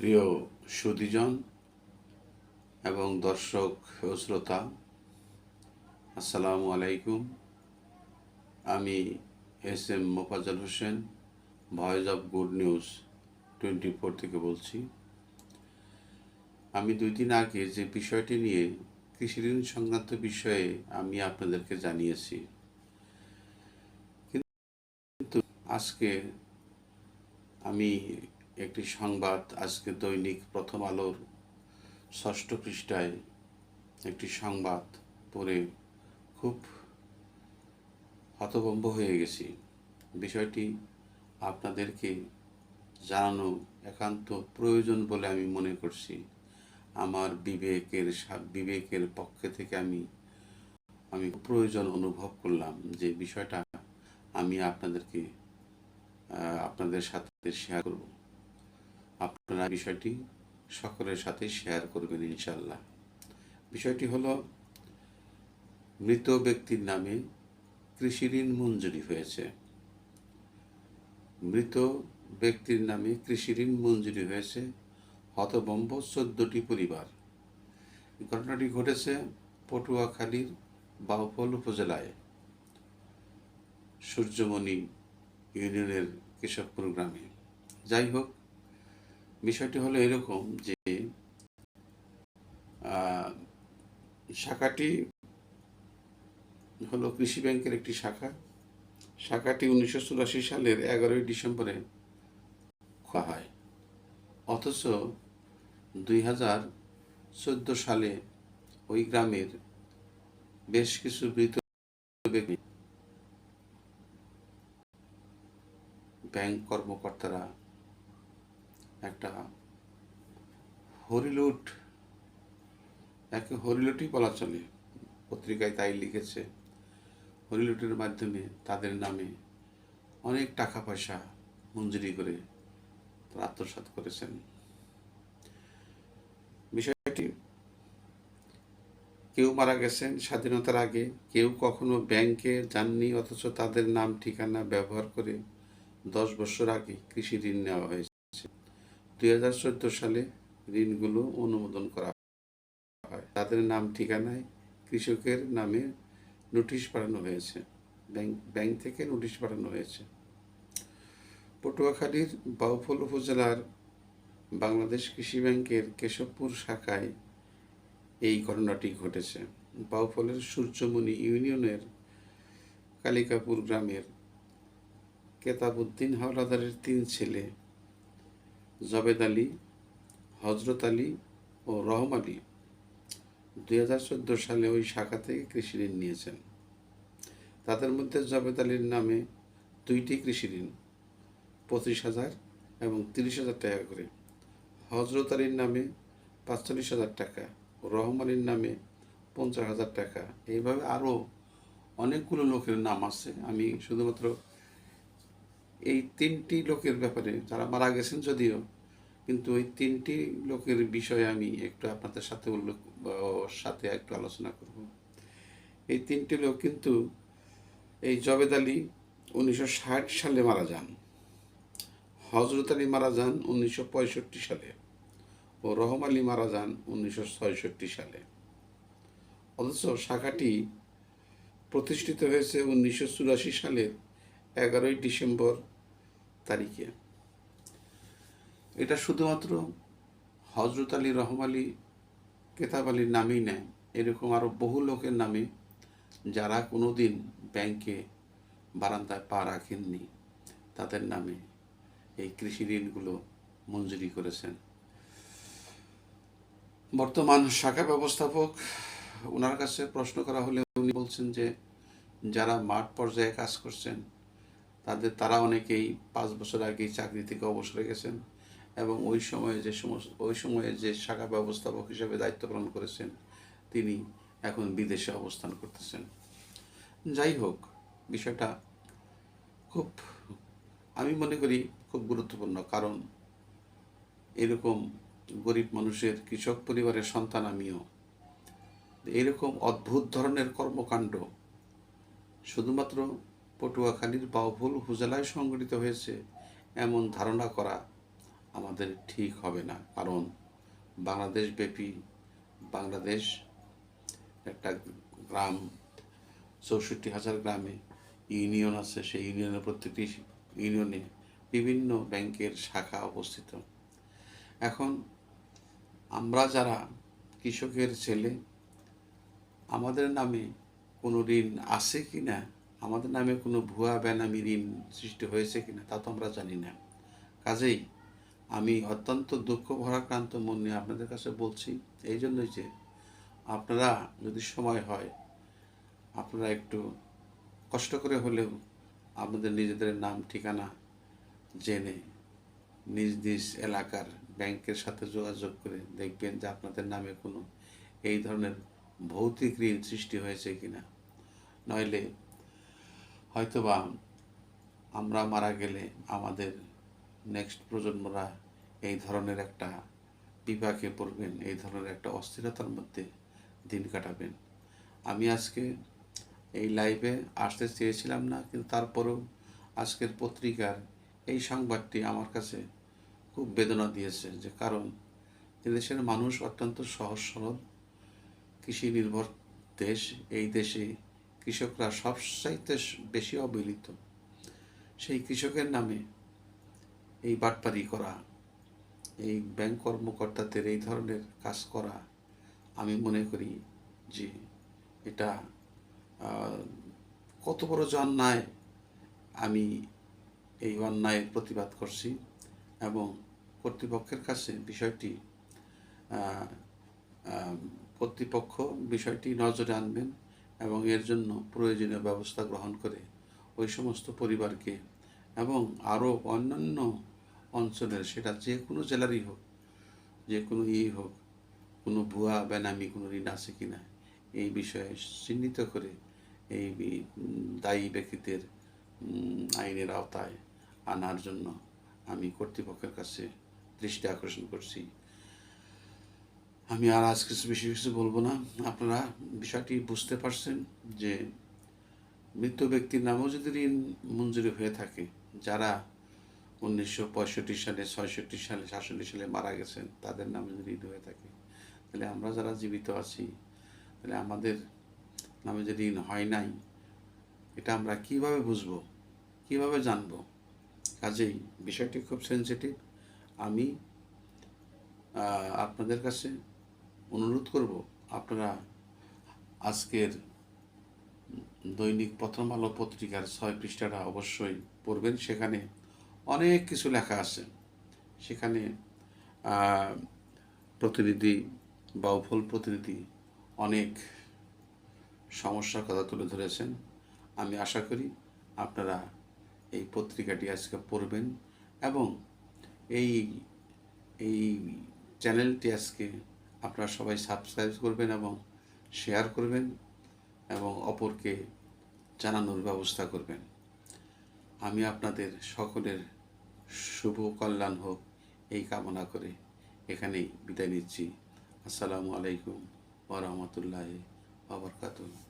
প্রিয় সুধীজন এবং দর্শক ও শ্রোতা, আসসালামু আলাইকুম। আমি S M Mofazzal Hossain, voice of good news 24 থেকে বলছি। আমি 2 দিন আগে যে বিষয়টি নিয়ে কৃষি ঋণ সংক্রান্ত বিষয়ে আমি আপনাদেরকে জানিয়েছি, কিন্তু আজকে আমি একটি সংবাদ, আজকে দৈনিক প্রথম আলোর 6ষ্ঠ পৃষ্ঠায় একটি সংবাদ পড়ে খুব হতভম্ব হয়ে গেছি। বিষয়টি আপনাদেরকে জানানো একান্ত প্রয়োজন বলে আমি মনে করছি। আমার বিবেকের পক্ষে থেকে আমি প্রয়োজন অনুভব করলাম যে বিষয়টা আমি আপনাদের সাথে শেয়ার করব। আপনারা বিষয়টি সকলের সাথে শেয়ার করবেন ইনশাল্লাহ। বিষয়টি হলো, মৃত ব্যক্তির নামে কৃষি ঋণ মঞ্জুরি হয়েছে। মৃত ব্যক্তির নামে কৃষি ঋণ মঞ্জুরি হয়েছে হতভম্ব 14টি পরিবার। ঘটনাটি ঘটেছে পটুয়াখালীর বাউফল উপজেলায় সূর্যমণি ইউনিয়নের কেশবপুর গ্রামে। যাই হোক, বিষয়টি হলো এরকম যে শাখাটি হলো কৃষি ব্যাংকের একটি শাখাটি 1984 সালের 11ই ডিসেম্বরে খোলা হয়। অথচ 2014 সালে ওই গ্রামের বেশ কিছু মৃত ব্যক্তি, ব্যাংক কর্মকর্তারা একটা হরিলুটই বলা চলে, পত্রিকায় তাই লিখেছে। হরিলুটের মাধ্যমে তাদের নামে অনেক টাকা পয়সা মঞ্জুরি করে তারা আত্মসাৎ করেছেন। বিষয়টি, কেউ মারা গেছেন স্বাধীনতার আগে, কেউ কখনো ব্যাংকে যাননি, অথচ তাদের নাম ঠিকানা ব্যবহার করে 10 বছর আগে কৃষি ঋণ নেওয়া হয়েছে। 2014 সালে ঋণগুলো অনুমোদন করা হয়। তাদের নাম ঠিকানায় কৃষকের নামে নোটিশ পাঠানো হয়েছে, ব্যাংক থেকে নোটিশ পাঠানো হয়েছে। পটুয়াখালীর বাউফল উপজেলার বাংলাদেশ কৃষি ব্যাংকের কেশবপুর শাখায় এই ঘটনাটি ঘটেছে। বাউফলের সূর্যমণি ইউনিয়নের কালিকাপুর গ্রামের কেতাবউদ্দিন হাওলাদারের 3 ছেলে জবেদ আলী, হজরত আলী ও রহম আলী 2014 সালে ওই শাখা থেকে কৃষি ঋণ নিয়েছেন। তাদের মধ্যে জবেদ আলীর নামে 2টি কৃষি ঋণ, 25,000 এবং 30,000 টাকা করে। হজরত আলীর নামে 45,000 টাকা, রহম আলীর নামে 50,000 টাকা। এইভাবে আরও অনেকগুলো লোকের নাম আছে। আমি শুধুমাত্র এই 3টি লোকের ব্যাপারে, যারা মারা গেছেন যদিও, কিন্তু ওই 3টি লোকের বিষয়ে আমি একটু আপনাদের সাথে একটু আলোচনা করব। এই 3টি লোক কিন্তু, এই জবেদ আলী 1960 সালে মারা যান, হজরত আলী মারা যান 1965 সালে ও রহম আলী মারা যান 1966 সালে। অথচ শাখাটি প্রতিষ্ঠিত হয়েছে 1984 সালের 11ই ডিসেম্বর তারিখে। এটা শুধুমাত্র হজরত আলী, রহম আলী, কেতাব আলীর নামেই নেয়, এরকম আরও বহু লোকের নামে, যারা কোনোদিন ব্যাংকে বারান্দায় পা রাখেননি, তাদের নামে এই কৃষি ঋণগুলো মঞ্জুরি করেছেন। বর্তমান শাখা ব্যবস্থাপক, ওনার কাছে প্রশ্ন করা হলে উনি বলছেন যে যারা মাঠ পর্যায়ে কাজ করছেন তারা অনেকেই 5 বছর আগেই চাকরি থেকে অবসরে গেছেন এবং ওই সময়ে যে শাখা ব্যবস্থাপক হিসেবে দায়িত্ব পালন করেছেন তিনি এখন বিদেশে অবস্থান করতেছেন। যাই হোক, বিষয়টা আমি মনে করি খুব গুরুত্বপূর্ণ, কারণ এরকম গরিব মানুষের, কৃষক পরিবারের সন্তান আমিও। এরকম অদ্ভুত ধরনের কর্মকাণ্ড শুধুমাত্র পটুয়াখালীর বাউফল উপজেলায় সংঘটিত হয়েছে এমন ধারণা করা আমাদের ঠিক হবে না। কারণ বাংলাদেশব্যাপী বাংলাদেশ একটা গ্রাম, 64,000 গ্রামে ইউনিয়ন আছে। সেই ইউনিয়নের প্রত্যেকটি ইউনিয়নে বিভিন্ন ব্যাংকের শাখা অবস্থিত। এখন আমরা যারা কৃষকের ছেলে, আমাদের নামে কোনো ঋণ আছে কি না, আমাদের নামে কোনো ভুয়া বেনামি ঋণ সৃষ্টি হয়েছে কি না, তা তো আমরা জানি না। কাজেই আমি অত্যন্ত দুঃখ ভারাক্রান্ত মন নিয়ে আপনাদের কাছে বলছি, এই জন্যই যে আপনারা যদি সময় হয়, আপনারা একটু কষ্ট করে হলেও আপনাদের নিজেদের নাম ঠিকানা জেনে নিজ নিজ এলাকার ব্যাংকের সাথে যোগাযোগ করে দেখবেন যে আপনাদের নামে কোনো এই ধরনের ভৌতিক ঋণ সৃষ্টি হয়েছে কিনা। নইলে হয়তোবা আমরা মারা গেলে আমাদের নেক্সট প্রজন্মরা এই ধরনের একটা বিপাকে পড়বেন, এই ধরনের একটা অস্থিরতার মধ্যে দিন কাটাবেন। আমি আজকে এই লাইভে আসতে চেয়েছিলাম না, কিন্তু তারপরেও আজকের পত্রিকার এই সংবাদটি আমার কাছে খুব বেদনা দিয়েছে। যে কারণ এদেশের মানুষ অত্যন্ত সহজ সরল, কৃষি নির্ভর দেশ। এই দেশে কৃষকরা সবচাইতে বেশি অবহেলিত। সেই কৃষকের নামে এই বাটপারি করা, এই ব্যাংক কর্মকর্তাদের এই ধরনের কাজ করা, আমি মনে করি যে এটা কত বড় যে অন্যায়। আমি এই অন্যায়ের প্রতিবাদ করছি এবং কর্তৃপক্ষের কাছে কর্তৃপক্ষ বিষয়টি নজরে আনবেন এবং এর জন্য প্রয়োজনীয় ব্যবস্থা গ্রহণ করে ওই সমস্ত পরিবারকে এবং আরও অন্যান্য অঞ্চলের, সেটা যে কোনো জেলারই হোক, যে কোনো হোক, কোনো ভুয়া বেনামি কোনো ঋণ আছে কি না, এই বিষয়ে চিহ্নিত করে এই দায়ী ব্যক্তিদের আইনের আওতায় আনার জন্য আমি কর্তৃপক্ষের কাছে দৃষ্টি আকর্ষণ করছি। আমি আর আজ বেশি কিছু বলবো না। আপনারা বিষয়টি বুঝতে পারছেন যে মৃত ব্যক্তির নামেও যদি ঋণ মঞ্জুরি হয়ে থাকে, যারা 1965 সালে, 66 সালে, 67 সালে মারা গেছেন, তাদের নামে যদি ঋণ হয়ে থাকে, তাহলে আমরা যারা জীবিত আছি, তাহলে আমাদের নামে যে ঋণ হয় নাই, এটা আমরা কিভাবে বুঝবো, কিভাবে জানবো? কাজেই বিষয়টি খুব সেন্সিটিভ। আমি আপনাদের কাছে অনুরোধ করব, আপনারা আজকের দৈনিক প্রথম আলো পত্রিকার 6 পৃষ্ঠাটা অবশ্যই পড়বেন। সেখানে অনেক কিছু লেখা আছে। সেখানে প্রতিনিধি, বাউফল প্রতিনিধি অনেক সমস্যার কথা তুলে ধরেছেন। আমি আশা করি আপনারা এই পত্রিকাটি আজকে পড়বেন এবং এই এই চ্যানেলটি আজকে আপনারা সবাই সাবস্ক্রাইব করবেন এবং শেয়ার করবেন এবং অপরকে জানানোর ব্যবস্থা করবেন। আমি আপনাদের সকলের শুভ কল্যাণ হোক এই কামনা করে এখানেই বিদায় নিচ্ছি। আসসালামু আলাইকুম ওয়া রাহমাতুল্লাহি ওয়া বারাকাতুহু।